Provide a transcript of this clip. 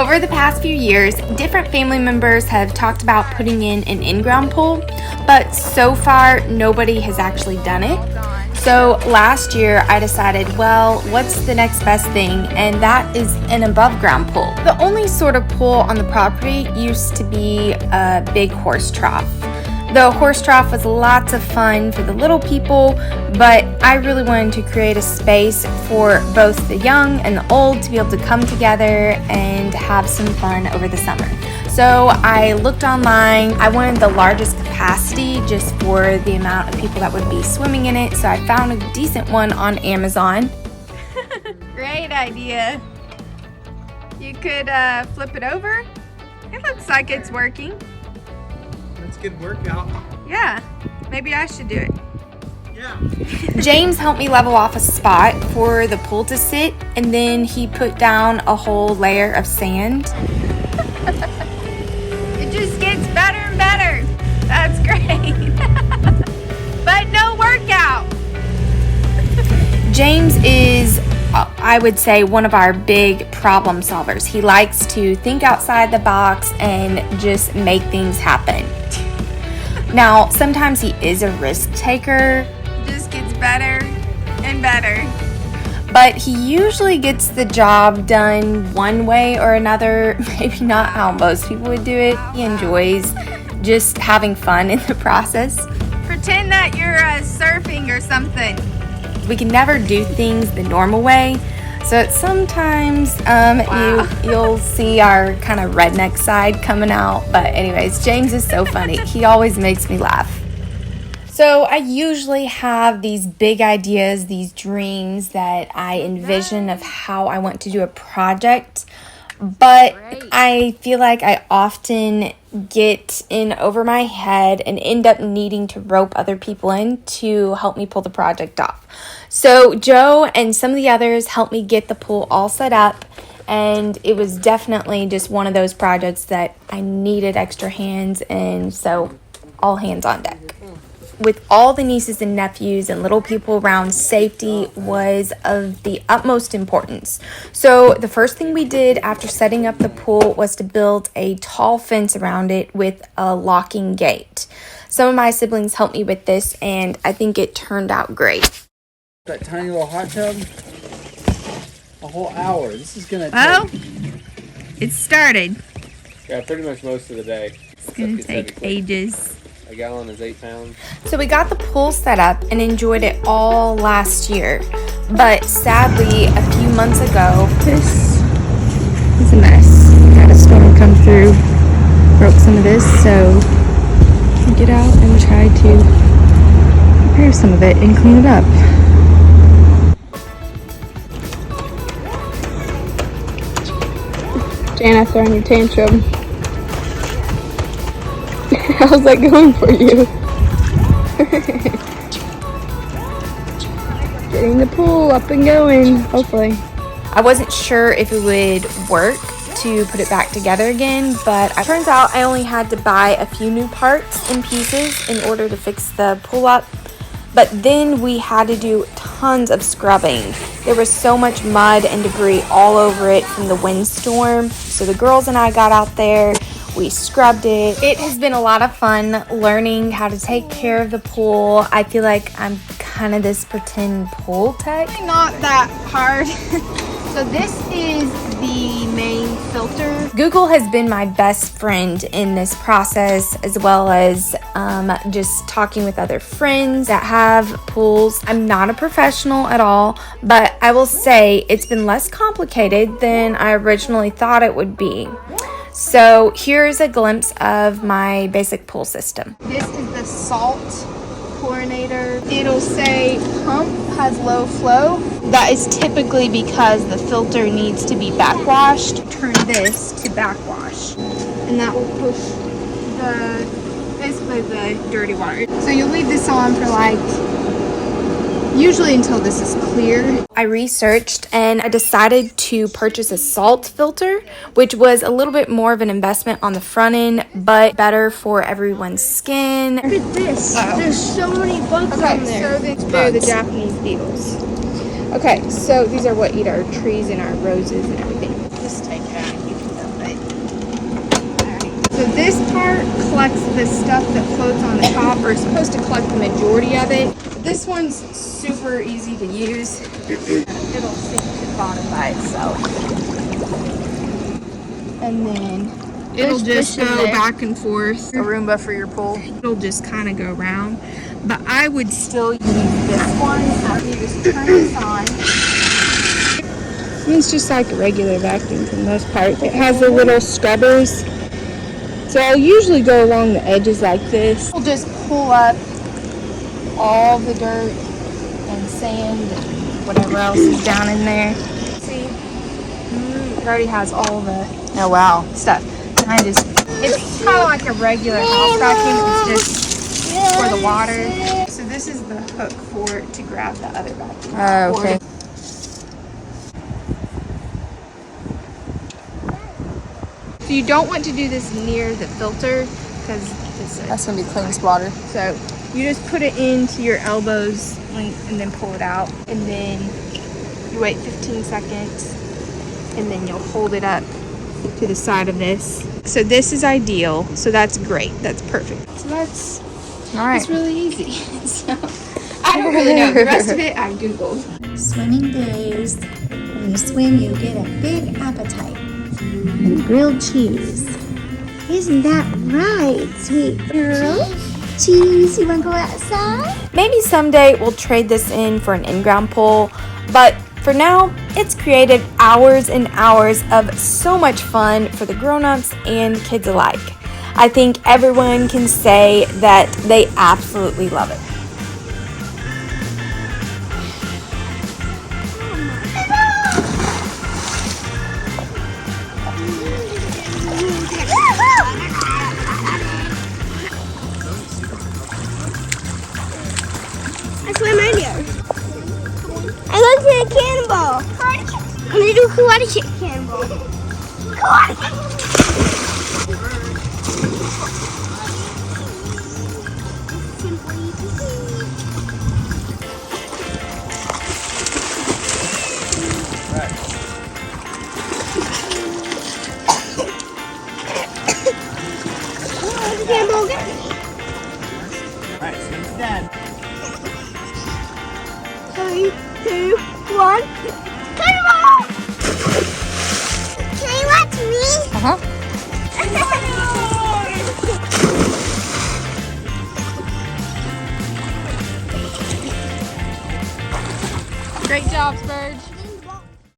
Over the past few years, different family members have talked about putting in an in-ground pool, but so far nobody has actually done it. So last year I decided, well, what's the next best thing? And that is an above ground pool. The only sort of pool on the property used to be a big horse trough. The horse trough was lots of fun for the little people, but I really wanted to create a space for both the young and the old to be able to come together and have some fun over the summer. So I looked online. I wanted the largest capacity just for the amount of people that would be swimming in it, so I found a decent one on Amazon. Great idea. You could flip it over. It looks like it's working. That's a good workout. Yeah, maybe I should do it. Yeah. James helped me level off a spot for the pool to sit, and then he put down a whole layer of sand. It just gets better and better. That's great. But no workout. James is, I would say, one of our big problem solvers. He likes to think outside the box and just make things happen. Now, sometimes he is a risk taker. Just gets better and better. But he usually gets the job done one way or another, maybe not how most people would do it. He enjoys just having fun in the process. Pretend that you're surfing or something. We can never do things the normal way. So sometimes you'll see our kind of redneck side coming out. But anyways, James is so funny. He always makes me laugh. So I usually have these big ideas, these dreams that I envision of how I want to do a project. But I feel like I often get in over my head and end up needing to rope other people in to help me pull the project off. So Joe and some of the others helped me get the pool all set up, and it was definitely just one of those projects that I needed extra hands, and so all hands on deck. With all the nieces and nephews and little people around, safety was of the utmost importance. So the first thing we did after setting up the pool was to build a tall fence around it with a locking gate. Some of my siblings helped me with this, and I think it turned out great. That tiny little hot tub, a whole hour. This is gonna take... Well, it started. Yeah, pretty much most of the day. It's gonna take ages. A gallon is 8 pounds. So we got the pool set up and enjoyed it all last year. But sadly, a few months ago, this is a mess. Had a storm come through, broke some of this, so we get out and try to repair some of it and clean it up. Jana throwing your tantrum. How's that going for you? Getting the pool up and going, hopefully. I wasn't sure if it would work to put it back together again, but it turns out I only had to buy a few new parts and pieces in order to fix the pool up. But then we had to do tons of scrubbing. There was so much mud and debris all over it from the windstorm. So the girls and I got out there. We scrubbed it. It has been a lot of fun learning how to take care of the pool. I feel like I'm kind of this pretend pool tech. Not that hard. So this is the main filter. Google has been my best friend in this process, as well as just talking with other friends that have pools. I'm not a professional at all, but I will say it's been less complicated than I originally thought it would be. So here's a glimpse of my basic pool system. This is the salt chlorinator. It'll say pump has low flow. That is typically because the filter needs to be backwashed. Turn this to backwash, and that will push basically the dirty water. So you'll leave this on for usually until this is clear. I researched and I decided to purchase a salt filter, which was a little bit more of an investment on the front end, but better for everyone's skin. Look at this. There's so many bugs on there. So they're the Japanese beetles. Okay, so these are what eat our trees and our roses and everything. Just take it out and you can go So this part collects the stuff that floats on the top, or is supposed to collect the majority of it. This one's super easy to use. It'll sink to the bottom by itself. And then it'll just go back and forth. A Roomba for your pool. It'll just kind of go around. But I would still use this one after you just turn this on. It's just like a regular vacuum for the most part. It has the little scrubbers. So I'll usually go along the edges like this. We'll just pull up all the dirt and sand and whatever else is down in there. See? It already has all the stuff. And it's kind of like a regular house vacuum. It's just for the water. So this is the hook for it to grab the other vacuum. Oh, okay. So you don't want to do this near the filter because That's gonna be clean water. so you just put it into your elbows and then pull it out, and then you wait 15 seconds, and then you'll hold it up to the side of this. So this is ideal. So that's great. That's perfect. So that's it's really easy. So I don't really know the rest of it. I googled. Swimming days. When you swim, you get a big appetite. And grilled cheese. Isn't that right, sweet girl? Cheese, you wanna go outside? Maybe someday we'll trade this in for an in-ground pool, but for now, it's created hours and hours of so much fun for the grown-ups and kids alike. I think everyone can say that they absolutely love it. That's what I do. I looked at a cannonball. I'm gonna do karate kick cannonball. Karate.